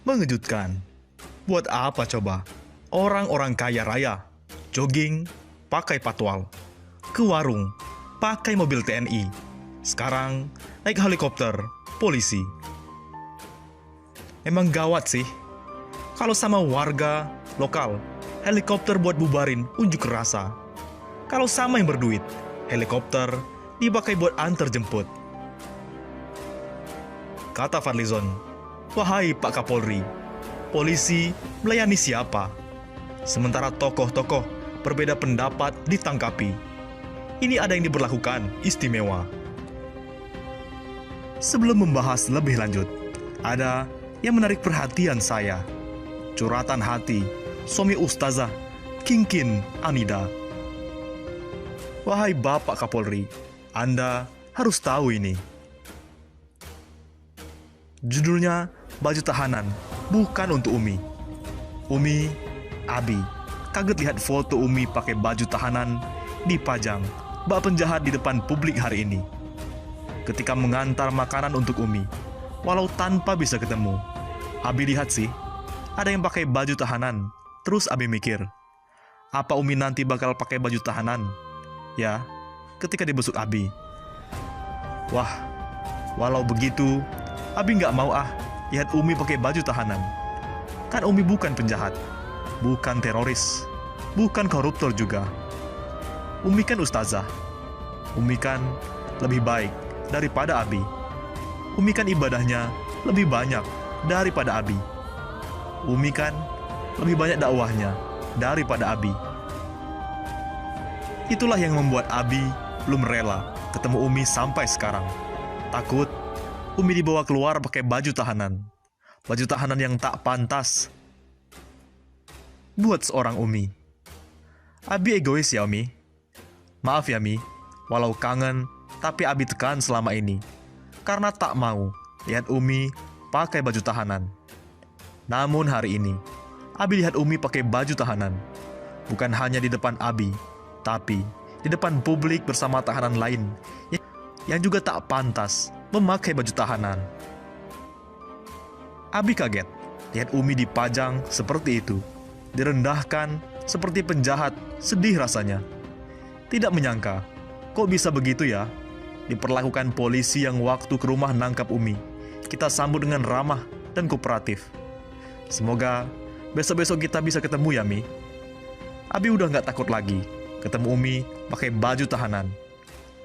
Mengejutkan. Buat apa coba? Orang-orang kaya raya, jogging, pakai patwal. Ke warung, pakai mobil TNI. Sekarang, naik helikopter, polisi. Emang gawat sih. Kalau sama warga lokal, helikopter buat bubarin unjuk rasa. Kalau sama yang berduit, helikopter dipakai buat antar jemput. Kata Fadlizon, "Wahai Pak Kapolri, polisi melayani siapa? Sementara tokoh-tokoh berbeda pendapat ditangkapi. Ini ada yang diberlakukan istimewa." Sebelum membahas lebih lanjut, ada yang menarik perhatian saya. Curhatan hati suami Ustazah Kinkin Anida. Wahai Bapak Kapolri, Anda harus tahu ini. Judulnya baju tahanan, bukan untuk Umi. Umi, Abi, kaget lihat foto Umi pakai baju tahanan dipajang bak penjahat di depan publik hari ini. Ketika mengantar makanan untuk Umi, walau tanpa bisa ketemu, Abi lihat sih, ada yang pakai baju tahanan. Terus Abi mikir, apa Umi nanti bakal pakai baju tahanan? Ya, ketika dibesuk Abi. Wah, walau begitu, Abi nggak mau lihat Umi pakai baju tahanan. Kan Umi bukan penjahat, bukan teroris, bukan koruptor juga. Umi kan ustazah. Umi kan lebih baik daripada Abi. Umi kan ibadahnya lebih banyak daripada Abi. Umi kan lebih banyak dakwahnya daripada Abi. Itulah yang membuat Abi belum rela ketemu Umi sampai sekarang. Takut Umi dibawa keluar pakai baju tahanan. Baju tahanan yang tak pantas buat seorang Umi. Abi egois ya Umi. Maaf ya Mi, walau kangen, tapi Abi tekan selama ini. Karena tak mau lihat Umi pakai baju tahanan. Namun hari ini, Abi lihat Umi pakai baju tahanan. Bukan hanya di depan Abi, tapi di depan publik bersama tahanan lain yang juga tak pantas memakai baju tahanan. Abi kaget lihat Umi dipajang seperti itu, direndahkan seperti penjahat, sedih rasanya. Tidak menyangka, kok bisa begitu ya? Diperlakukan polisi yang waktu ke rumah nangkap Umi, kita sambut dengan ramah dan kooperatif. Semoga besok-besok kita bisa ketemu ya Mi. Abi udah gak takut lagi ketemu Umi pakai baju tahanan.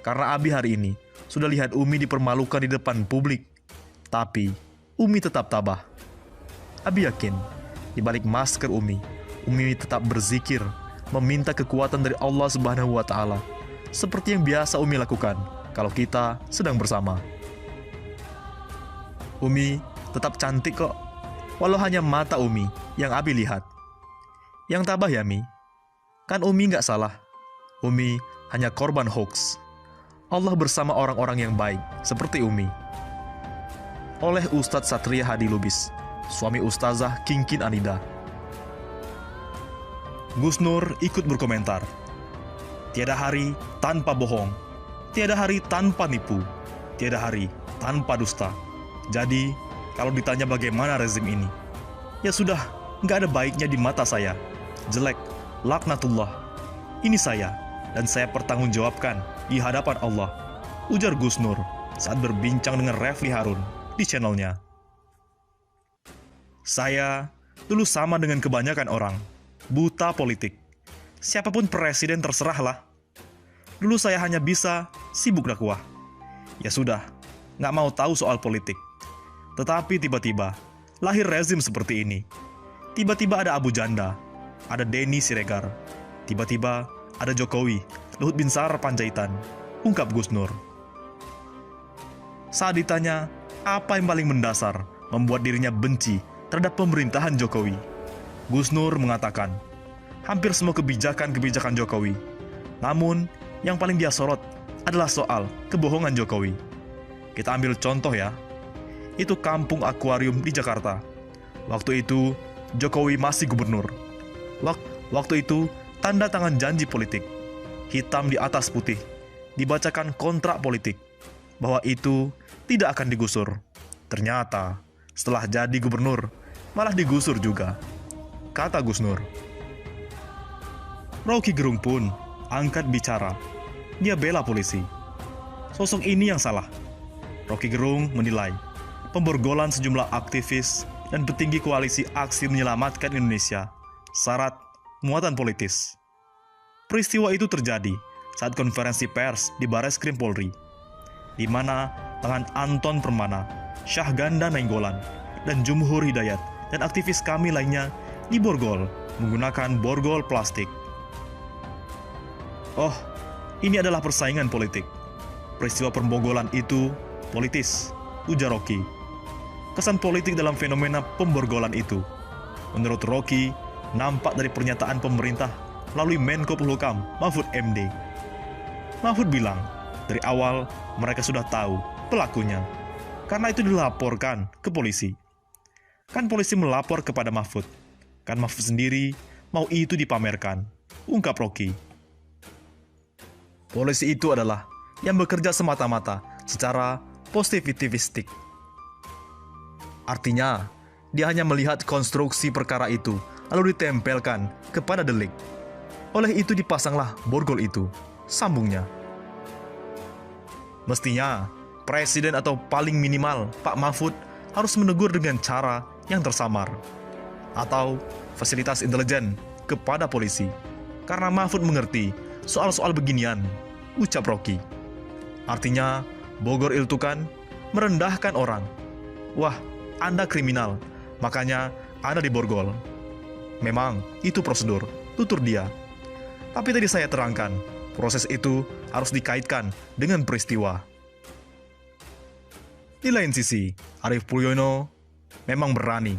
Karena Abi hari ini sudah lihat Umi dipermalukan di depan publik. Tapi Umi tetap tabah. Abi yakin di balik masker Umi tetap berzikir, meminta kekuatan dari Allah Subhanahu wa Ta'ala, seperti yang biasa Umi lakukan kalau kita sedang bersama. Umi tetap cantik kok, walau hanya mata Umi yang Abi lihat. Yang tabah ya Mi, kan Umi nggak salah. Umi hanya korban hoax. Allah bersama orang-orang yang baik seperti Umi. Oleh Ustadz Satria Hadi Lubis, suami Ustazah Kinkin Anida. Gus Nur ikut berkomentar, "Tiada hari tanpa bohong, tiada hari tanpa nipu, tiada hari tanpa dusta. Jadi, kalau ditanya bagaimana rezim ini, ya sudah, nggak ada baiknya di mata saya. Jelek, laknatullah. Ini saya, dan saya pertanggungjawabkan di hadapan Allah," ujar Gus Nur saat berbincang dengan Refli Harun di channelnya. "Saya dulu sama dengan kebanyakan orang, buta politik. Siapapun presiden terserahlah. Dulu saya hanya bisa sibuk dakwah. Ya sudah, nggak mau tahu soal politik. Tetapi tiba-tiba, lahir rezim seperti ini. Tiba-tiba ada Abu Janda, ada Denny Siregar. Tiba-tiba ada Jokowi, Luhut Binsar Panjaitan," ungkap Gus Nur. Saat ditanya, apa yang paling mendasar membuat dirinya benci terhadap pemerintahan Jokowi, Gus Nur mengatakan, hampir semua kebijakan-kebijakan Jokowi. Namun, yang paling dia sorot adalah soal kebohongan Jokowi. Kita ambil contoh ya, itu kampung akuarium di Jakarta. Waktu itu, Jokowi masih gubernur. Waktu itu, tanda tangan janji politik, hitam di atas putih, dibacakan kontrak politik, bahwa itu tidak akan digusur. Ternyata, setelah jadi gubernur, malah digusur juga, kata Gus Nur. Rocky Gerung pun angkat bicara. Dia bela polisi. Sosok ini yang salah. Rocky Gerung menilai pemborgolan sejumlah aktivis dan petinggi koalisi aksi menyelamatkan Indonesia syarat muatan politis. Peristiwa itu terjadi saat konferensi pers di Bareskrim Polri, di mana tangan Anton Permana, Syahganda Nainggolan, dan Jumhur Hidayat dan aktivis kami lainnya diborgol menggunakan borgol plastik. Oh, ini adalah persaingan politik. Peristiwa pembogolan itu politis, ujar Rocky. Kesan politik dalam fenomena pemborgolan itu, menurut Rocky, nampak dari pernyataan pemerintah melalui Menko Polhukam Mahfud MD. Mahfud bilang, dari awal mereka sudah tahu pelakunya, karena itu dilaporkan ke polisi. Kan polisi melapor kepada Mahfud, kan Mahfud sendiri mau itu dipamerkan, ungkap Rocky. Polisi itu adalah yang bekerja semata-mata secara positivistik. Artinya, dia hanya melihat konstruksi perkara itu, lalu ditempelkan kepada delik. Oleh itu dipasanglah borgol itu, sambungnya. Mestinya, Presiden atau paling minimal Pak Mahfud harus menegur dengan cara yang tersamar. Atau fasilitas intelijen kepada polisi. Karena Mahfud mengerti soal-soal beginian, ucap Rocky. Artinya, Bogor itu kan merendahkan orang. Wah, Anda kriminal, makanya Anda diborgol. Memang, itu prosedur, tutur dia. Tapi tadi saya terangkan, proses itu harus dikaitkan dengan peristiwa. Di lain sisi, Arief Puyono memang berani.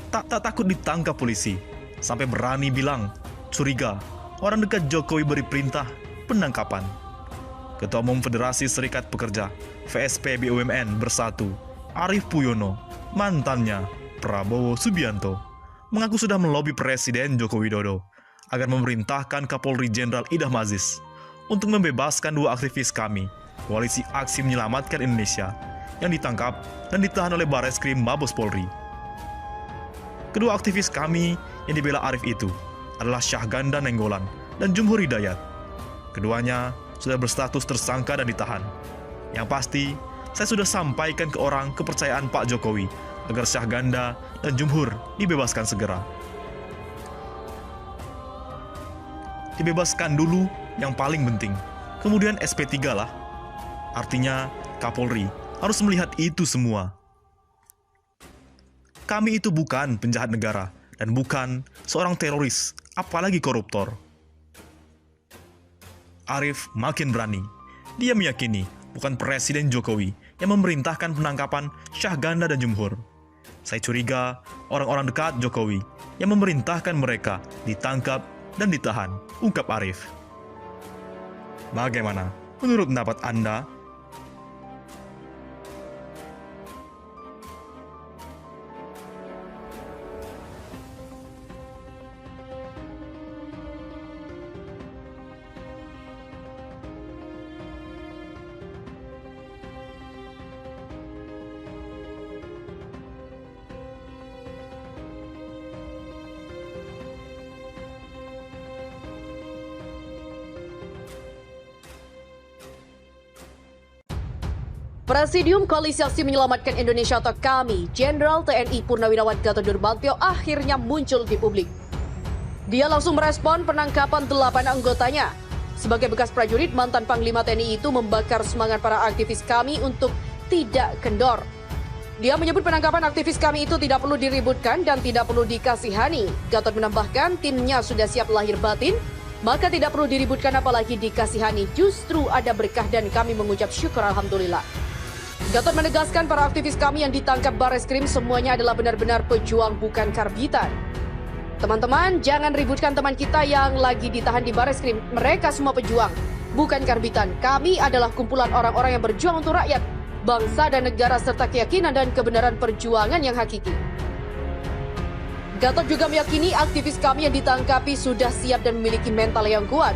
Tak takut ditangkap polisi, sampai berani bilang, curiga, orang dekat Jokowi beri perintah penangkapan. Ketua Umum Federasi Serikat Pekerja VSP BUMN Bersatu, Arief Puyono, mantannya Prabowo Subianto, mengaku sudah melobi Presiden Joko Widodo agar memerintahkan Kapolri Jenderal Idham Aziz untuk membebaskan dua aktivis kami, Koalisi Aksi Menyelamatkan Indonesia, yang ditangkap dan ditahan oleh Bareskrim Mabes Polri. Kedua aktivis kami yang dibela Arief itu adalah Syahganda Nainggolan dan Jumhur Hidayat. Keduanya sudah berstatus tersangka dan ditahan. Yang pasti, saya sudah sampaikan ke orang kepercayaan Pak Jokowi agar Syahganda dan Jumhur dibebaskan segera. Dibebaskan dulu yang paling penting, kemudian SP3 lah. Artinya, Kapolri harus melihat itu semua. Kami itu bukan penjahat negara dan bukan seorang teroris, apalagi koruptor. Arief makin berani. Dia meyakini bukan Presiden Jokowi yang memerintahkan penangkapan Syahganda dan Jumhur. Saya curiga orang-orang dekat Jokowi yang memerintahkan mereka ditangkap dan ditahan, ungkap Arief. Bagaimana menurut pendapat Anda? Presidium Koalisi Aksi Menyelamatkan Indonesia atau KAMI, Jenderal TNI Purnawirawan Gatot Nurmantio akhirnya muncul di publik. Dia langsung merespon penangkapan 8 anggotanya. Sebagai bekas prajurit, mantan Panglima TNI itu membakar semangat para aktivis KAMI untuk tidak kendor. Dia menyebut penangkapan aktivis KAMI itu tidak perlu diributkan dan tidak perlu dikasihani. Gatot menambahkan timnya sudah siap lahir batin, maka tidak perlu diributkan apalagi dikasihani. Justru ada berkah dan kami mengucap syukur alhamdulillah. Gatot menegaskan para aktivis kami yang ditangkap Bareskrim semuanya adalah benar-benar pejuang bukan karbitan. Teman-teman, jangan ributkan teman kita yang lagi ditahan di Bareskrim. Mereka semua pejuang, bukan karbitan. Kami adalah kumpulan orang-orang yang berjuang untuk rakyat, bangsa dan negara serta keyakinan dan kebenaran perjuangan yang hakiki. Gatot juga meyakini aktivis kami yang ditangkapi sudah siap dan memiliki mental yang kuat.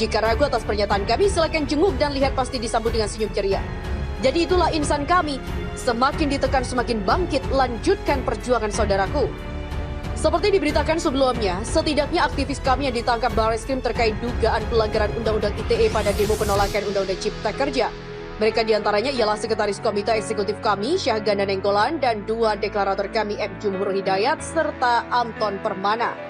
Jika ragu atas pernyataan kami, silakan jenguk dan lihat pasti disambut dengan senyum ceria. Jadi itulah insan kami, semakin ditekan semakin bangkit, lanjutkan perjuangan saudaraku. Seperti diberitakan sebelumnya, setidaknya aktivis kami yang ditangkap Barreskrim terkait dugaan pelanggaran Undang-Undang ITE pada demo penolakan Undang-Undang Cipta Kerja. Mereka diantaranya ialah Sekretaris Komite Eksekutif kami, Syahganda Nenggolan, dan 2 deklarator kami, M. Jumhur Hidayat, serta Anton Permana.